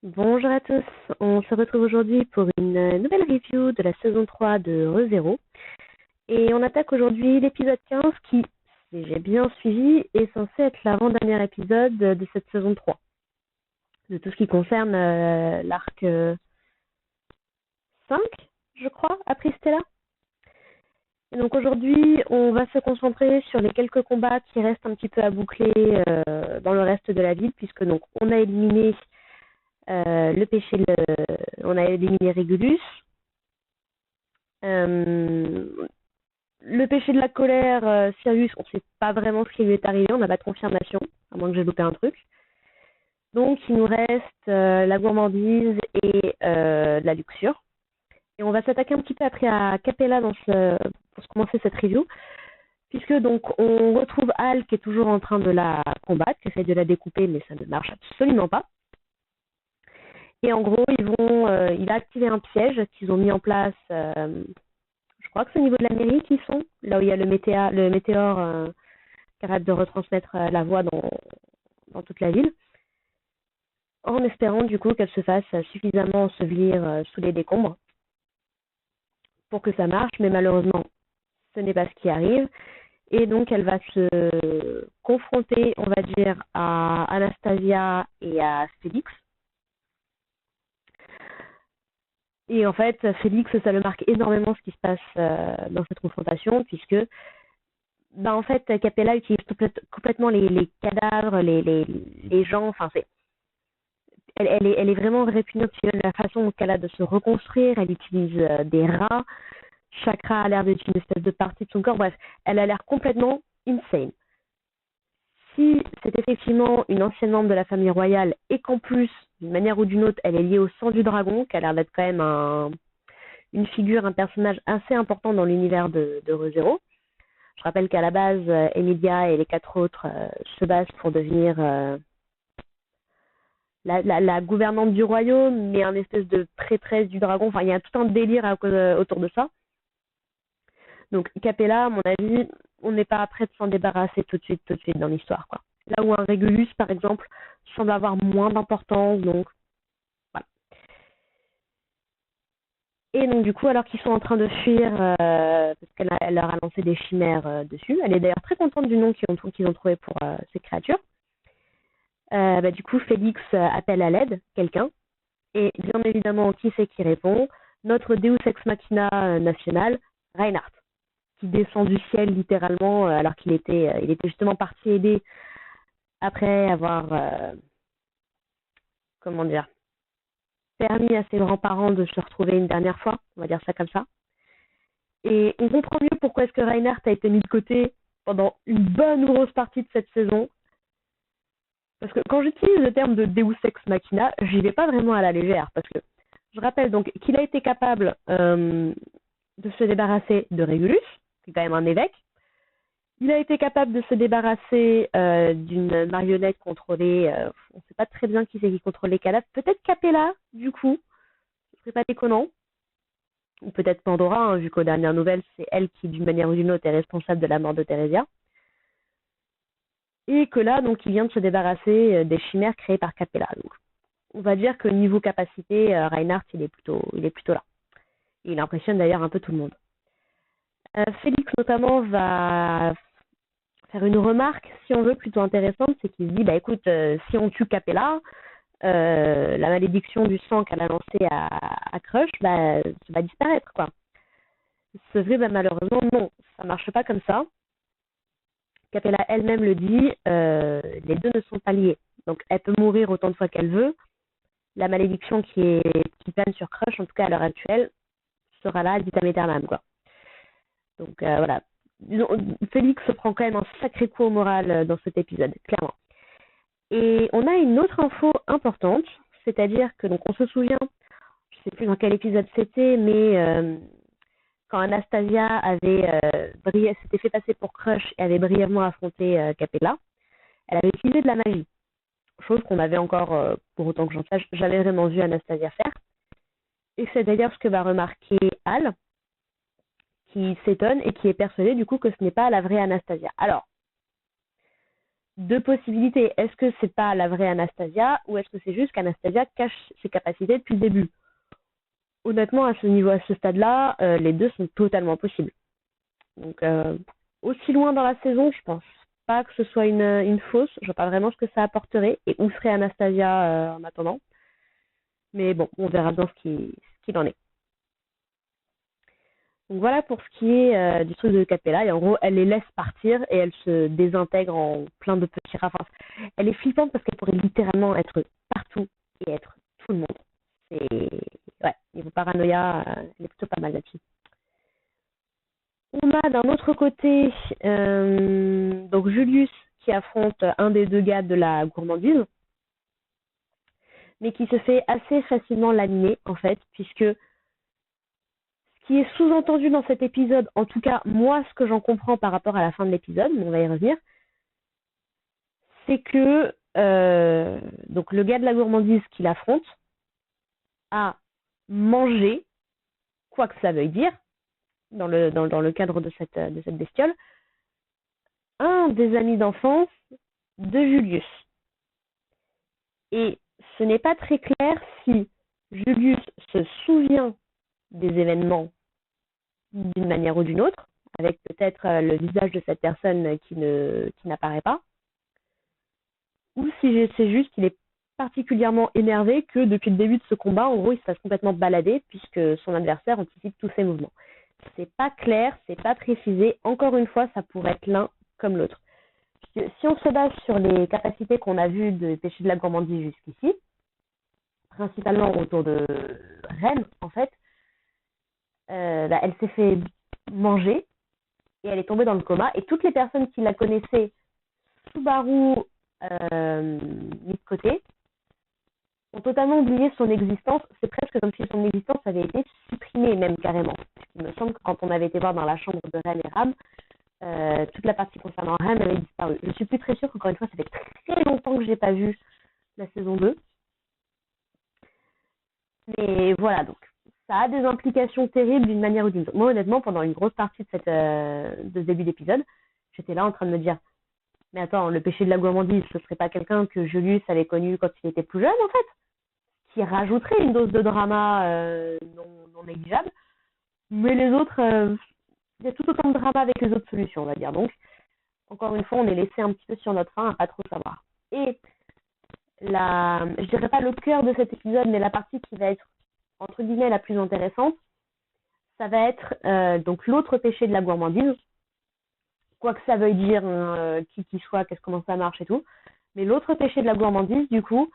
Bonjour à tous, on se retrouve aujourd'hui pour une nouvelle review de la saison 3 de ReZero. Et on attaque aujourd'hui l'épisode 15 qui, si j'ai bien suivi, est censé être l'avant-dernier épisode de cette saison 3. De tout ce qui concerne l'arc 5, je crois, après Stella. Et donc aujourd'hui, on va se concentrer sur les quelques combats qui restent un petit peu à boucler dans le reste de la ville, puisque donc on a éliminé on a éliminé Régulus. Le péché de la colère, Sirius, on ne sait pas vraiment ce qui lui est arrivé, on n'a pas de confirmation, à moins que j'ai loupé un truc. Donc il nous reste la gourmandise et la luxure. Et on va s'attaquer un petit peu après à Capella pour commencer cette review, puisque donc on retrouve Hal qui est toujours en train de la combattre, qui essaie de la découper, mais ça ne marche absolument pas. Et en gros, il a activé un piège qu'ils ont mis en place. Je crois que c'est au niveau de la mairie qu'ils sont, là où il y a le météore qui arrête de retransmettre la voix dans toute la ville, en espérant du coup qu'elle se fasse suffisamment ensevelir sous les décombres pour que ça marche, mais malheureusement, ce n'est pas ce qui arrive. Et donc, elle va se confronter, on va dire, à Anastasia et à Félix. Et en fait, Félix, ça le marque énormément ce qui se passe dans cette confrontation, puisque en fait, Capella utilise complètement les cadavres, les gens, enfin, elle est vraiment répugnante. La façon qu'elle a de se reconstruire, elle utilise des rats. Chaque rat a l'air d'être une espèce de partie de son corps. Bref, elle a l'air complètement insane. Si c'est effectivement une ancienne membre de la famille royale et qu'en plus, d'une manière ou d'une autre, elle est liée au sang du dragon, qui a l'air d'être quand même une figure, un personnage assez important dans l'univers de ReZero. Je rappelle qu'à la base, Emilia et les 4 autres se basent pour devenir la gouvernante du royaume, mais un espèce de prêtresse du dragon. Enfin, il y a tout un délire autour de ça. Donc, Capella, à mon avis, on n'est pas prêt de s'en débarrasser tout de suite dans l'histoire, quoi. Là où un Régulus, par exemple, semble avoir moins d'importance, donc voilà. Et donc, du coup, alors qu'ils sont en train de fuir, parce qu'elle leur a lancé des chimères dessus, elle est d'ailleurs très contente du nom qu'ils ont trouvé pour ces créatures. Du coup, Félix appelle à l'aide quelqu'un, et bien évidemment, qui c'est qui répond? Notre Deus Ex Machina national, Reinhardt, qui descend du ciel littéralement, alors qu'il était justement parti aider après avoir, comment dire, permis à ses grands-parents de se retrouver une dernière fois, on va dire ça comme ça. Et on comprend mieux pourquoi est-ce que Reinhardt a été mis de côté pendant une bonne grosse partie de cette saison. Parce que quand j'utilise le terme de Deus Ex Machina, j'y vais pas vraiment à la légère, parce que je rappelle donc qu'il a été capable de se débarrasser de Régulus, qui est quand même un évêque. Il a été capable de se débarrasser d'une marionnette contrôlée, on ne sait pas très bien qui c'est qui contrôle les cadavres, peut-être Capella, du coup, ce serait pas déconnant, ou peut-être Pandora, hein, vu qu'aux dernières nouvelles, c'est elle qui, d'une manière ou d'une autre, est responsable de la mort de Theresia. Et que là, donc, il vient de se débarrasser des chimères créées par Capella. Donc, on va dire que niveau capacité, Reinhardt, il est plutôt là. Et il impressionne d'ailleurs un peu tout le monde. Félix, notamment, va faire une remarque, si on veut, plutôt intéressante, c'est qu'il se dit, écoute, si on tue Capella, la malédiction du sang qu'elle a lancée à Crush, ça va disparaître, quoi. C'est vrai, malheureusement, non, ça marche pas comme ça. Capella elle-même le dit, les deux ne sont pas liés. Donc, elle peut mourir autant de fois qu'elle veut. La malédiction qui plane sur Crush, en tout cas à l'heure actuelle, sera là, vitam aeternam, quoi. Donc, voilà. Félix se prend quand même un sacré coup au moral dans cet épisode, clairement. Et on a une autre info importante, c'est-à-dire que, donc, on se souvient, je ne sais plus dans quel épisode c'était, mais quand Anastasia s'était fait passer pour Crush et avait brièvement affronté Capella, elle avait utilisé de la magie. Chose qu'on avait encore, pour autant que j'en sache, jamais vraiment vu Anastasia faire. Et c'est d'ailleurs ce que va remarquer Hal, qui s'étonne et qui est persuadé du coup que ce n'est pas la vraie Anastasia. Alors, deux possibilités. Est-ce que c'est pas la vraie Anastasia ou est-ce que c'est juste qu'Anastasia cache ses capacités depuis le début? Honnêtement, à ce niveau, à ce stade-là, les deux sont totalement possibles. Donc, aussi loin dans la saison, je pense pas que ce soit une fausse. Je vois pas vraiment ce que ça apporterait et où serait Anastasia en attendant. Mais bon, on verra bien ce qu'il en est. Donc voilà pour ce qui est du truc de Capella. Et en gros, elle les laisse partir et elle se désintègre en plein de petits rats. Enfin, elle est flippante parce qu'elle pourrait littéralement être partout et être tout le monde. Ouais, niveau paranoïa, elle est plutôt pas mal là-dessus. On a d'un autre côté donc Julius qui affronte un des deux gars de la gourmandise, mais qui se fait assez facilement laminer en fait, puisque ce qui est sous-entendu dans cet épisode, en tout cas moi ce que j'en comprends par rapport à la fin de l'épisode, mais on va y revenir, c'est que donc le gars de la gourmandise qui l'affronte a mangé, quoi que ça veuille dire, dans le cadre de cette bestiole, un des amis d'enfance de Julius. Et ce n'est pas très clair si Julius se souvient des événements d'une manière ou d'une autre, avec peut-être le visage de cette personne qui n'apparaît pas, ou si c'est juste qu'il est particulièrement énervé que depuis le début de ce combat, en gros, il se fasse complètement balader puisque son adversaire anticipe tous ses mouvements. C'est pas clair, c'est pas précisé. Encore une fois, ça pourrait être l'un comme l'autre. Si on se base sur les capacités qu'on a vues de Péché de la gourmandise jusqu'ici, principalement autour de Ren, en fait, elle s'est fait manger et elle est tombée dans le coma. Et toutes les personnes qui la connaissaient, Subaru mis de côté, ont totalement oublié son existence. C'est presque comme si son existence avait été supprimée, même carrément. Il me semble que quand on avait été voir dans la chambre de Ren et Ram, toute la partie concernant Ren avait disparu. Je suis plus très sûre qu'encore une fois, ça fait très longtemps que j'ai pas vu la saison 2. Mais voilà, donc ça a des implications terribles d'une manière ou d'une autre. Moi, honnêtement, pendant une grosse partie de ce début d'épisode, j'étais là en train de me dire, mais attends, le péché de la gourmandise, ce serait pas quelqu'un que Julius avait connu quand il était plus jeune, en fait, qui rajouterait une dose de drama non négligeable. Mais les autres, il y a tout autant de drama avec les autres solutions, on va dire. Donc, encore une fois, on est laissé un petit peu sur notre faim à pas trop savoir. Et je dirais pas le cœur de cet épisode, mais la partie qui va être, entre guillemets, la plus intéressante, ça va être donc l'autre péché de la gourmandise. Quoi que ça veuille dire, qui soit, comment ça marche et tout. Mais l'autre péché de la gourmandise, du coup,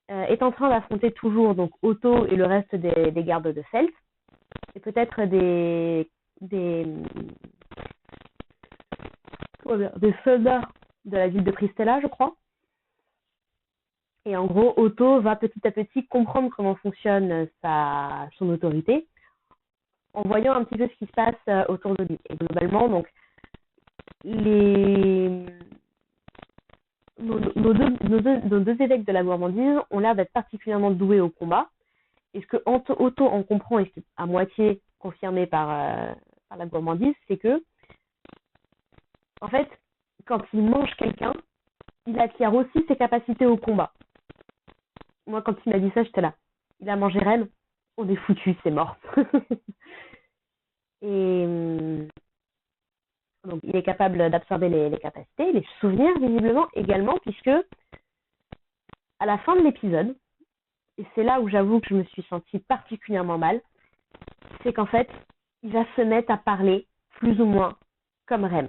est en train d'affronter toujours donc Otto et le reste des gardes de Felt. Et peut-être des soldats de la ville de Pristella, je crois. Et en gros, Otto va petit à petit comprendre comment fonctionne son autorité en voyant un petit peu ce qui se passe autour de lui. Et globalement, donc, nos deux évêques de la gourmandise ont l'air d'être particulièrement doués au combat. Et ce que Otto en comprend, et c'est à moitié confirmé par la gourmandise, c'est que, en fait, quand il mange quelqu'un, il acquiert aussi ses capacités au combat. Moi, quand il m'a dit ça, j'étais là. Il a mangé Ren, on est foutu, c'est mort. Et donc, il est capable d'absorber les capacités, les souvenirs, visiblement, également, puisque à la fin de l'épisode, et c'est là où j'avoue que je me suis sentie particulièrement mal, c'est qu'en fait, il va se mettre à parler plus ou moins comme Ren.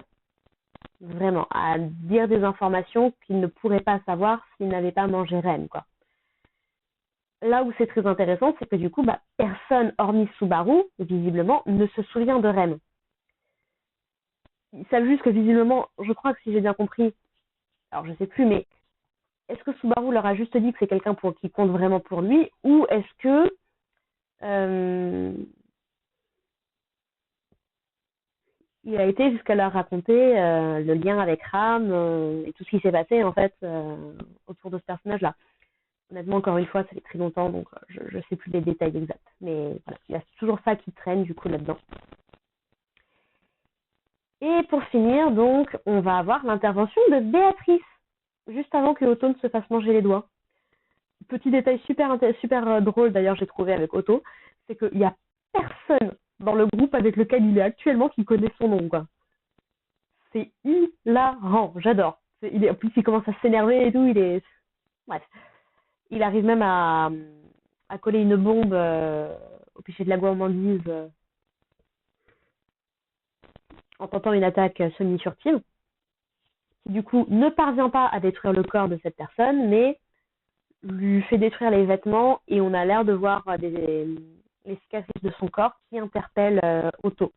Vraiment, à dire des informations qu'il ne pourrait pas savoir s'il n'avait pas mangé Ren, quoi. Là où c'est très intéressant, c'est que du coup, personne, hormis Subaru, visiblement, ne se souvient de Ren. Ils savent juste que visiblement, je crois que si j'ai bien compris, alors je sais plus, mais est-ce que Subaru leur a juste dit que c'est quelqu'un qui compte vraiment pour lui, ou est-ce que il a été jusqu'à leur raconter le lien avec Ram et tout ce qui s'est passé en fait autour de ce personnage-là. Honnêtement, encore une fois, ça fait très longtemps, donc je ne sais plus les détails exacts. Mais voilà, il y a toujours ça qui traîne du coup là-dedans. Et pour finir, donc, on va avoir l'intervention de Béatrice. juste avant que Otto ne se fasse manger les doigts. Petit détail super drôle d'ailleurs j'ai trouvé avec Otto, c'est qu'il n'y a personne dans le groupe avec lequel il est actuellement qui connaît son nom, quoi. C'est hilarant, j'adore. En plus, il commence à s'énerver et tout, Bref. Il arrive même à coller une bombe au pichet de la gourmandise en tentant une attaque semi-furtive, qui du coup ne parvient pas à détruire le corps de cette personne, mais lui fait détruire les vêtements et on a l'air de voir les cicatrices de son corps qui interpellent Otto,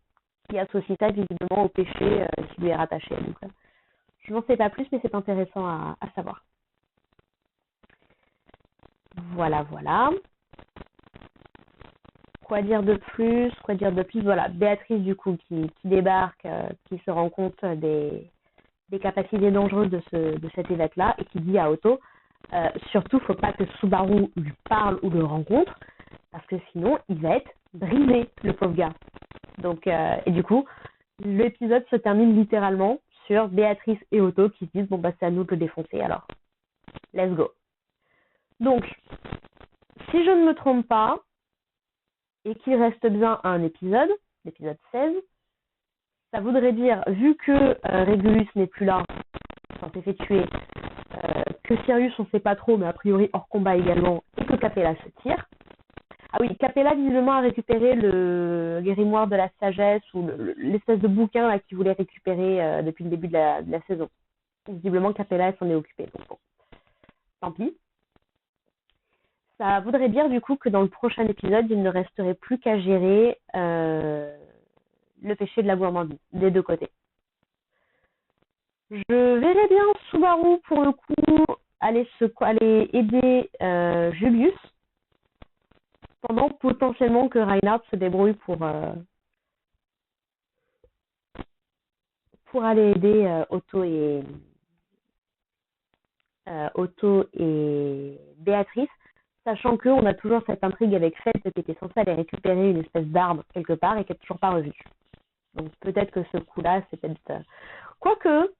qui associe ça visiblement au péché qui lui est rattaché. Donc, je n'en sais pas plus, mais c'est intéressant à savoir. Voilà. Quoi dire de plus? Voilà, Béatrice du coup qui débarque, qui se rend compte des capacités dangereuses de cet évêque-là et qui dit à Otto, surtout, faut pas que Subaru lui parle ou le rencontre, parce que sinon, il va être brisé, le pauvre gars. Donc, et du coup, l'épisode se termine littéralement sur Béatrice et Otto qui se disent, bon, bah, c'est à nous de le défoncer, alors, let's go. Donc, si je ne me trompe pas, et qu'il reste bien un épisode, l'épisode 16, ça voudrait dire, vu que Régulus n'est plus là, quand s'est fait tuer, que Sirius, on ne sait pas trop, mais a priori hors combat également, et que Capella se tire. Ah oui, Capella visiblement a récupéré le grimoire de la sagesse, ou l'espèce de bouquin là, qu'il voulait récupérer depuis le début de la saison. Visiblement, Capella s'en est occupé, donc bon, tant pis. Ça voudrait dire du coup que dans le prochain épisode, il ne resterait plus qu'à gérer le péché de la gourmandise, des deux côtés. Je verrais bien Subaru, pour le coup, aller aider Julius, pendant potentiellement que Reinhard se débrouille pour aller aider Otto et Béatrice, sachant qu'on a toujours cette intrigue avec Fête qui était censée aller récupérer une espèce d'arbre quelque part et qui n'est toujours pas revue. Donc peut-être que ce coup-là, c'est peut-être... Quoique,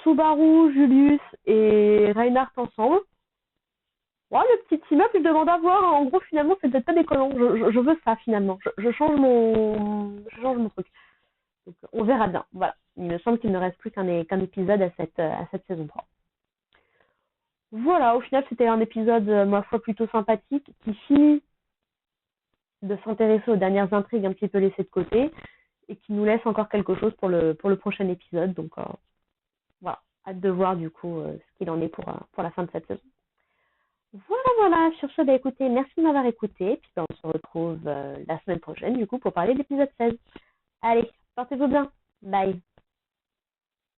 Subaru, Julius et Reinhard ensemble, ouais, le petit team-up, il demande à voir. En gros, finalement, c'est peut-être pas déconnant. Je veux ça, finalement. Je change mon truc. Donc, on verra bien. Voilà. Il me semble qu'il ne reste plus qu'un épisode à cette saison 3. Voilà, au final, c'était un épisode, ma foi, plutôt sympathique, qui finit de s'intéresser aux dernières intrigues un petit peu laissées de côté, et qui nous laisse encore quelque chose pour le prochain épisode. Donc, voilà, hâte de voir, du coup, ce qu'il en est pour la fin de cette saison. Voilà. Sur ce, écoutez, merci de m'avoir écouté, puis on se retrouve la semaine prochaine, du coup, pour parler de l'épisode 16. Allez, portez-vous bien. Bye.